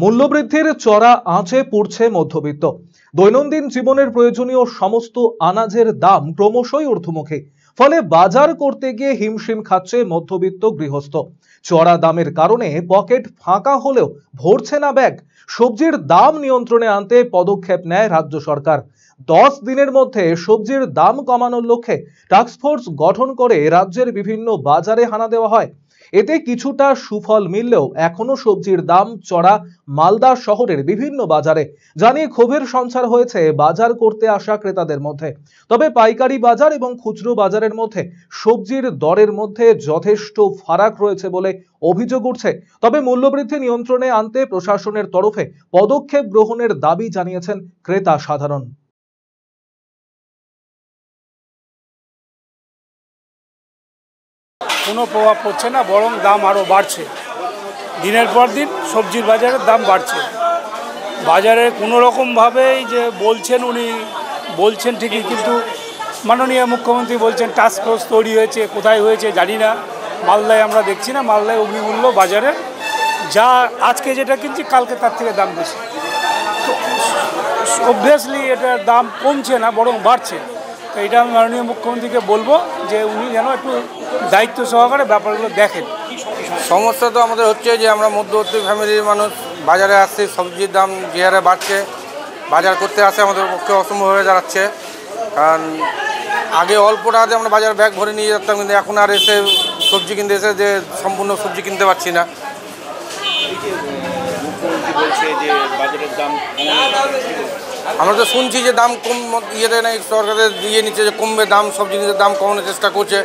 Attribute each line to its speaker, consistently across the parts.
Speaker 1: মূল্যবৃদ্ধির চড়া আঁচে পড়ছে মধ্যবিত্ত। দৈনন্দিন জীবনের প্রয়োজনীয় সমস্ত আনাজের দাম ক্রমশই ঊর্ধ্বমুখী। ফলে বাজার করতে গিয়ে হিমশিম খাচ্ছে মধ্যবিত্ত গৃহস্থ। চড়া দামের কারণে পকেট ফাঁকা হলেও ভরছে না ব্যাগ। সবজির দাম নিয়ন্ত্রণে আনতে পদক্ষেপ নেয় রাজ্য সরকার। 10 দিনের মধ্যে সবজির দাম কমানোর লক্ষ্যে টাস্কফোর্স গঠন করে রাজ্যের বিভিন্ন বাজারে হানা দেওয়া হয়। এতে কিছুটা সুফল মিললেও এখনো সবজির দাম চড়া মালদা শহরের বিভিন্ন বাজারে, জানিয়ে ক্ষোভের সঞ্চার হয়েছে বাজার করতে আসা ক্রেতাদের মধ্যে। তবে পাইকারি বাজার এবং খুচরো বাজারের মধ্যে সবজির দরের মধ্যে যথেষ্ট ফারাক রয়েছে বলে অভিযোগ উঠছে। তবে মূল্যবৃদ্ধি নিয়ন্ত্রণে আনতে প্রশাসনের তরফে পদক্ষেপ গ্রহণের দাবি জানিয়েছেন ক্রেতা সাধারণ।
Speaker 2: কোনো প্রভাব পড়ছে না, বরং দাম আরও বাড়ছে। দিনের পর দিন সবজির বাজারের দাম বাড়ছে। বাজারে কোনো রকমভাবেই যে উনি বলছেন ঠিকই, কিন্তু মাননীয় মুখ্যমন্ত্রী বলছেন টাস্ক ফোর্স তৈরি হয়েছে, কোথায় হয়েছে জানি না। মালদায় আমরা দেখছি না, মালদায় অগ্নিমূল্য বাজারে যা আজকে যেটা কিনছি কালকে তার থেকে দাম বেশি। তো অবভিয়াসলি এটার দাম কমছে না, বরং বাড়ছে। তো এটা আমি মাননীয় মুখ্যমন্ত্রীকে বলবো যে উনি যেন একটু দায়িত্ব সহকারে ব্যাপারগুলো দেখেন।
Speaker 3: সমস্যা তো আমাদের হচ্ছে যে আমরা মধ্যবর্তী ফ্যামিলির মানুষ, বাজারে আসছে, সবজির দাম যে হারে বাড়ছে, বাজার করতে আসে আমাদের পক্ষে অসম্ভব হয়ে দাঁড়াচ্ছে। কারণ আগে অল্প টাকাতে আমরা বাজার ব্যাগ ভরে নিয়ে যেতাম, কিন্তু এখন আর এসে সবজি কিনতে এসে যে সম্পূর্ণ সবজি কিনতে পারছি না। আমরা তো শুনছি যে দাম কম ইয়েতে নাই, সরকারের দিয়ে নিচ্ছে যে কমবে দাম, সব জিনিসের দাম কমানোর চেষ্টা করছে।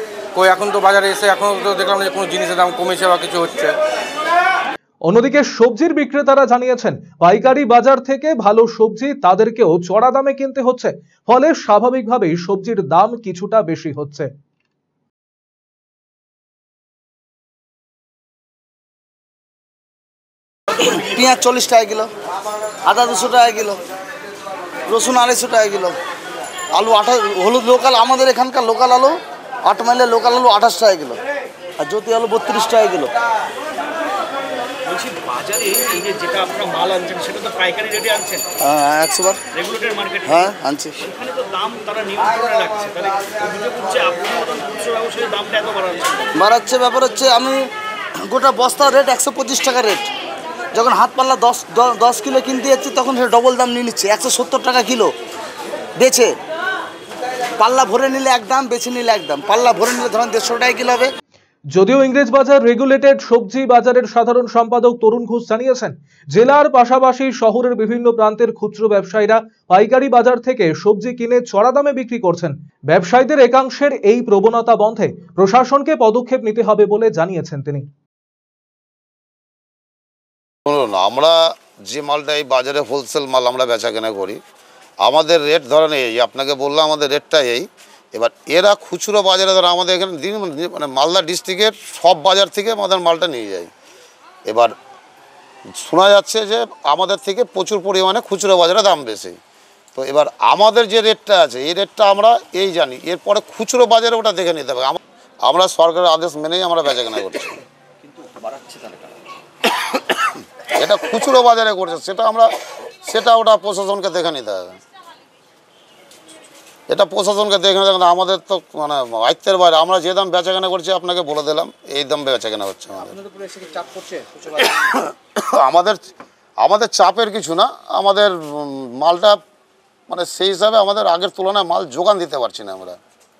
Speaker 3: এখন তো বাজারে এসে এখনও তো দেখলাম যে কোনো জিনিসের দাম কমেছে বা কিছু হচ্ছে।
Speaker 1: অন্যদিকে সবজির বিক্রেতারা জানিয়েছেন পাইকারি বাজার থেকে ভালো সবজি তাদেরকেও চড়া দামে কিনতে হচ্ছে। ফলে স্বাভাবিকভাবেই সবজির দাম কিছুটা বেশি হচ্ছে।
Speaker 4: পেঁয়াজ 40 টাকা কিলো, আদা 200 টাকা কিলো, রসুন 250 টাকা কিলো, আলু হলুদ লোকাল, আমাদের এখানকার লোকাল আলু 8 মাইলের লোকাল আলু 28 টাকা কিলো, আর জ্যোতি আলু 32 টাকা কিলো।
Speaker 5: বাজারে এই যে যেটা আপনারা মাল আনছেন সেটা তো পাইকারি রেটে আনছেন?
Speaker 4: হ্যাঁ, 100 বার
Speaker 5: রেগুলেটর মার্কেট।
Speaker 4: হ্যাঁ, আনছি।
Speaker 5: সেখানে তো দাম তারা নিয়ন্ত্রণে রাখছে, তাহলে অভিযোগ হচ্ছে আপনারা খুচরো ব্যবসায়ীর দামটা এত
Speaker 4: বাড়াচ্ছে। ব্যাপার হচ্ছে আমি গোটা বস্তার রেট 125 টাকা রেট, যখন হাত পাল্লা 10 কিলো কিনতে যাচ্ছি তখন সে ডবল দাম নিয়ে নিচ্ছে, 170 টাকা কিলো বেচে। পাল্লা ভরে নিলে এক দাম, বেছে নিলে এক দাম। পাল্লা ভরে নিলে ধরেন 150 টাকা কিলো হবে।
Speaker 1: যদিও ইংরেজ বাজার রেগুলেটেড সবজি বাজারের সাধারণ সম্পাদক তরুণ ঘোষ জানিয়েছেন জেলার পাশাপাশি শহরের বিভিন্ন প্রান্তের খুচরো ব্যবসায়ীরা পাইকারি বাজার থেকে সবজি কিনে চড়া দামে বিক্রি করছেন। ব্যবসায়ীদের একাংশের এই প্রবণতা বন্ধে প্রশাসনকে পদক্ষেপ নিতে হবে বলে জানিয়েছেন তিনি।
Speaker 6: আমরা যে মালটা এই বাজারে হোলসেল মাল আমরা বেচাকেনা করি, আমাদের রেট ধরেন এই, আপনাকে বললাম আমাদের রেটটা এই। এবার এরা খুচরো বাজারে ধরো আমাদের এখানে মানে মালদা ডিস্ট্রিক্টের সব বাজার থেকে আমাদের মালটা নিয়ে যায়। এবার শোনা যাচ্ছে যে আমাদের থেকে প্রচুর পরিমাণে খুচরো বাজারে দাম বেশি। তো এবার আমাদের যে রেটটা আছে এই রেটটা আমরা এই জানি, এরপরে খুচরো বাজারে ওটা দেখে নিতে হবে। আমরা সরকারের আদেশ মেনেই আমরা বেচাকেনা করছি। এটা খুচরো বাজারে করছে, সেটা ওটা প্রশাসনকে দেখে নিতে হবে। এটা প্রশাসনকে দেখে নিতে হবে, আমাদের তো মানে আয়ত্তের বাইরে। আমরা যে দাম বেচাকেনা করছি আপনাকে বলে দিলাম, এই দাম বেচাকেনা হচ্ছে। আমাদের চাপের কিছু না, আমাদের মালটা মানে সেই হিসাবে আমাদের আগের তুলনায় মাল যোগান দিতে পারছি না আমরা।